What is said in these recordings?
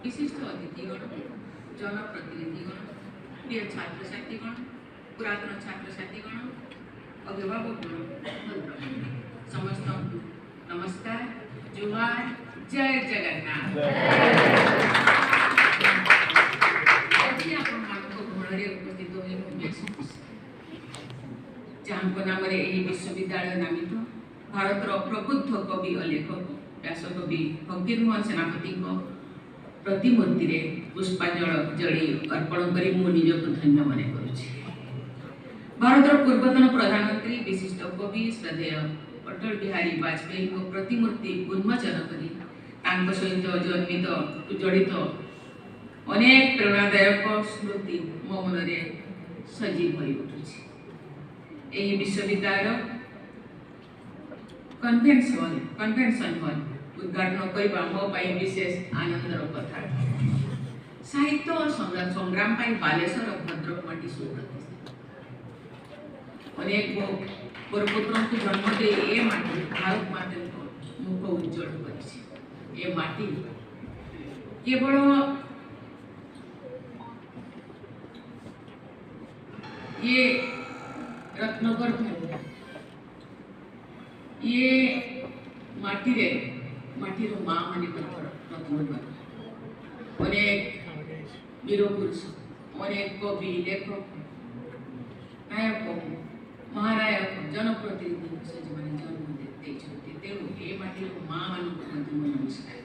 विशिष्ट अतिथिगण, जनप्रतिनिधिगण, प्रिय छात्र छात्रीगण, पुरातन छात्र छात्रीगण, अभिभावकगण, समस्त नमस्कार, जुहार, जय जगन्नाथ। आज आपण गणरे उपस्थित जहाँ नाम विश्वविद्यालय नामित भारतर प्रबुद्ध कवि और लेखक व्यासकवि फकीरमोहन सेनापति प्रतिमूर्ति रे पुष्पांजल जड़ी अर्पण कर निजक धन्य मन करुछि। भारतर पूर्वतन प्रधानमंत्री विशिष्ट कवि श्रद्धेय अटल बिहारी वाजपेयी को प्रतिमूर्ति उन्मोचन करी सहित जन्मित जड़ित अनेक प्रेरणादायक स्मृति मो मन सजीव हो उठुछि। यही विश्वविद्यालय कन्वेंशन हॉल उद्घाटन करने मो विशेष आनंदर कथा। साहित्य और संग्राम बालेश्वर भद्रक माटी सुप्रतिष्ठित अनेक पुरपुत्रों को जन्म दे ये माटी भारत माता मुख उज्जवल कर माटी केवल ये रत्नगर ये माटीर माँ माने रत्नगर अनेक वीर पुरुष अनेक कवि लेखक नायक महानायक जनप्रतिनिधि से जन्म देते तेणु ये माटीर माँ मान नमस्कार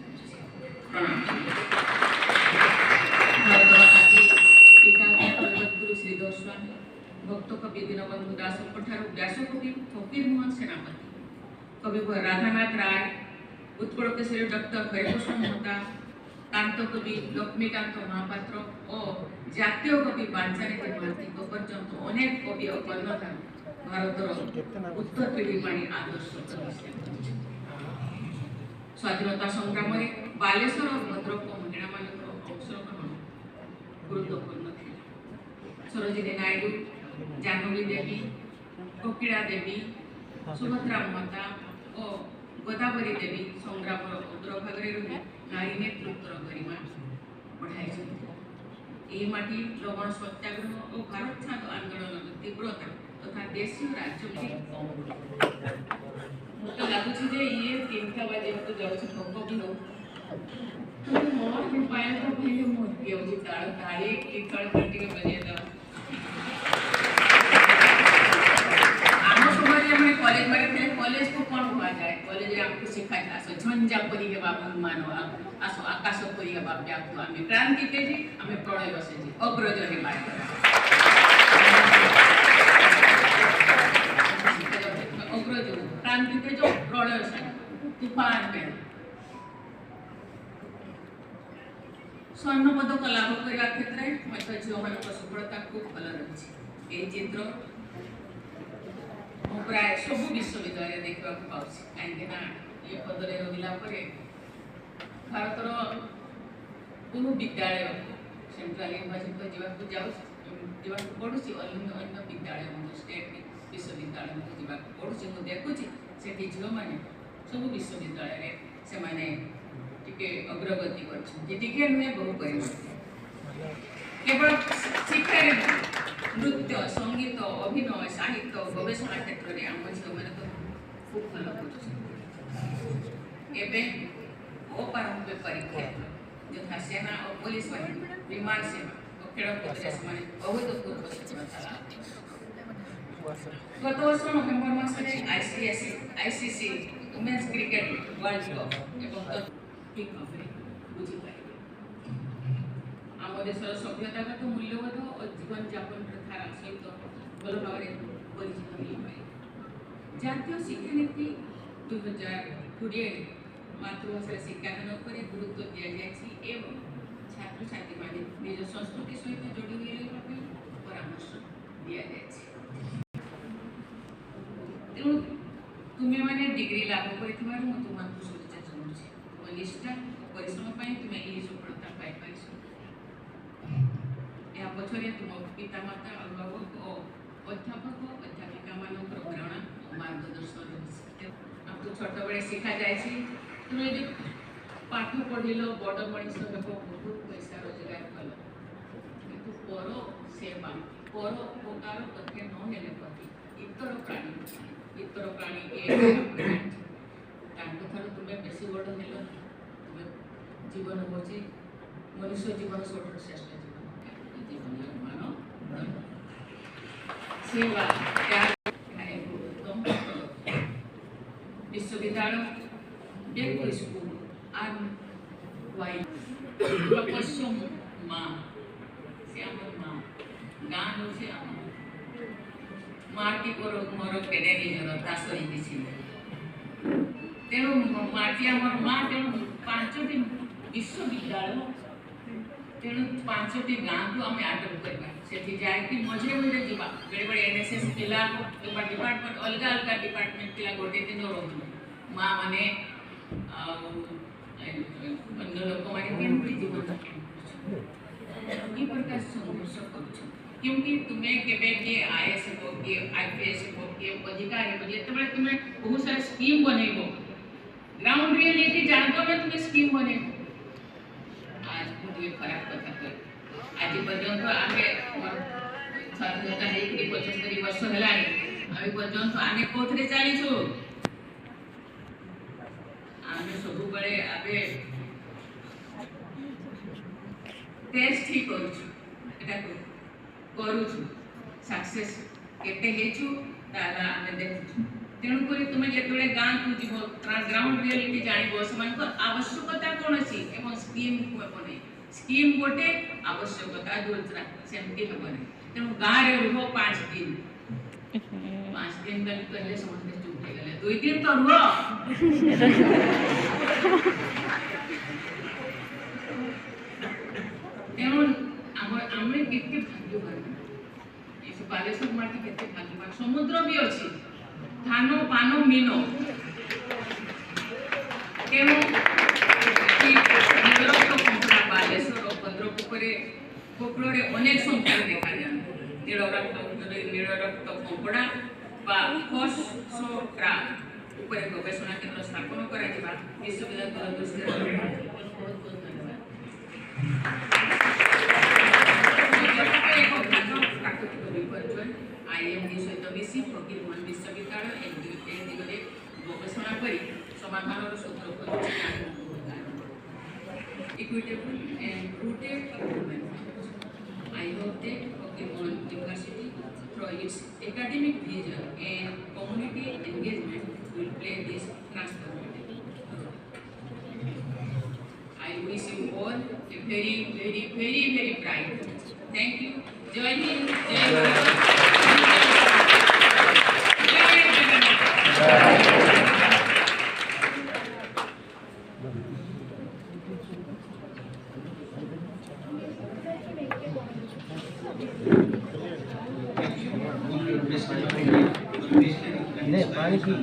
प्रणाम। गुरु श्रीधर स्वामी भक्त कवि दीनबंधु दास व्यासकवि फकीरमोहन सेनापति कवि राधानाथ राय उत्कल केशरी डॉक्टर हरिकृष्ण मेहता कांत कवि लक्ष्मीकांत महापात्र और जातीय कवि बांचानिधि महांती पर्यंत अनेक कवि और कर्णधार भारतर उत्तर पीढ़ी आदर्श स्वाधीनता संग्राम में बालेश्वर और भद्रक महिला अंशग्रहण गुरुत्वपूर्ण थी। सरोजिनी नायडू जानवी देवी कोकिला देवी सुभद्रा महता और गोदावरी देवी संग्राम अग्रभाग रही नारी नेतृत्व गरिमा बढ़ाई यही माटी लवण सत्याग्रह और भारत छाड़ आंदोलन तीव्रता तथा देशीय राज्य मत लगुच ये 3टा बजे तो जाऊँ भोग भी हो मोर उपाय तो भाई मोदी होगी ताड़ ताड़े एक ताड़ काटी के बजे दा आम समाज में कॉलेज में थे कॉलेज को कौन हुआ जाए कॉलेज आपको सिखाई आसो झंझा परी के बाबू मानो आसो आकाश परी के बाप जाको आमे क्रांति के जी आमे प्रलय बसे जी अग्रज रे बात अग्रज क्रांति के जो प्रलय से तूफान में स्वर्ण पदक लाभ करने क्षेत्र में झील मान सफलता खूब भल रही। ये चित्र प्राय सब विश्वविद्यालय देखा पाँच कहीं ये पदरे रहा भारतर बहु विद्यालय सेंट्रल यूनिवर्सिटी जावा पड़ुची अन्य विद्यालय स्टेट विश्वविद्यालय जावाक पड़ुची मुझे देखुची से झील मैंने सब विश्वविद्यालय से माने टिके अग्रगति टिके नुहे बहु परिवर्तन केवल शिक्षा नृत्य संगीत अभिनय साहित्य गवेषणा क्षेत्र में आम झील मैंने तो खूब भल कर अपारंपरिक क्षेत्र यथा सेना और पुलिस बाहिनी विमान सेवा और खेलकूद अभूतपूर्व सफलता लाभ गत वर्ष नवेम्बर मासरे ICC women's cricket world cup एवं आम देशर सभ्यतागत मूल्यबोध और जीवन यापन प्रथार सहित भल भाव परिचित हो पाए। जातीय शिक्षा नीति 2020 मातृभाषा शिक्षादान पर गुरुत्व दि जाए छात्र छात्री मान निज संस्कृति सहित जोड़ी हुई रही परामर्श दि जाए। तेणु तुम्हें मैंने डिग्री लाभ कर तुमको शुभेच्छा जनाऊँ तुम निष्ठा परिश्रम तुम्हें यही सफलता पाई या पछरे तुम पितामाता अभिभावक और अध्यापक अध्यापिका मान प्रेरणा और मार्गदर्शन आपको छोट बड़े शिखा जाए तुम पाठ पढ़िल बड़ मनीष हे बहुत पैसा रोजगार कल किंतु पर सेवा पर उपकार कथे न हेले कथी इतर प्राणी तुम्हें बेसी बड़ हेल तुम्हें जीवन हूँ मनुष्य जीवन सबुठ श्रेष्ठ जीवन मान सेवा विश्वविद्यालय बेको स्कूल and why पश्चिम माँ से आमर माँ गान हो से आमर माटी को मोर केडे निजर दासरी दिसिले तेणु माटी आमर माँ तेणु पांचटी विश्वविद्यालय तेणु पांचटी गाँ को आम आडप करबा सेठी जाय कि मझे मझे जीवा बेले बेले एनएसएस पिला को डिपार्टमेंट अलग अलग डिपार्टमेंट पिला गोटे दिन रहू माँ माने अन्य लोक माने केमती जीवन ई प्रकार संघर्ष करूछ क्योंकि तुम्हें केबे के आईएएस हो के आईपीएस हो के अधिकारी हो जेतबे तुम्हें बहुत सारा स्कीम बनेबो ग्राउंड रियलिटी जानतो में तुम्हें स्कीम बनेबो आज मुझे खराब कथा कर आज पर्यंत आगे स्वाधीनता है कि 75 वर्ष हेलानी अभी पर्यंत आगे कोथरे चाली छु आमे सबु बळे आबे टेस्ट ही करूछु एटा करूछु सक्सेस केते हेछु ताला आमे देखछु तेणु करी तुमे जेतबे गां कु जीव ग्राउंड रियलिटी जानिबो समान को आवश्यकता कोन अछि एवं स्कीम को बने स्कीम गोटे आवश्यकता दूसरा सेमती हेबने तेणु गां रे रुहो 5 दिन गली कहले समझते चुप हो गले 2 दिन तो रुहो तेणु आमे केते भाग्यवान ए बालेश्वर माटी केते भाग्यवान समुद्र भी अछि धानो पानो मीनो तेणु नीलरक्त कंकड़ा बालेश्वर भद्रपुरे कोकड़े अनेक संख्या देखा जाए नीलरक्त कंकड़ा बा फॉस्फोरा उपरे गवेषणा केंद्र स्थापन करा जिबा विश्वविद्यालय दृष्टि आईएमडी सहित मिसी फकीरमोहन विश्वविद्यालय एक दिगरे गवेषणा करी समाधानर सूत्र खोजी equitable and rooted improvement I hope that Fakirmohon University through its academic vision and community engagement will play this transformative role. I wish you all a very, very, very, very bright future. Thank you. Jai Hind, Jai Bharat. नहीं पानी की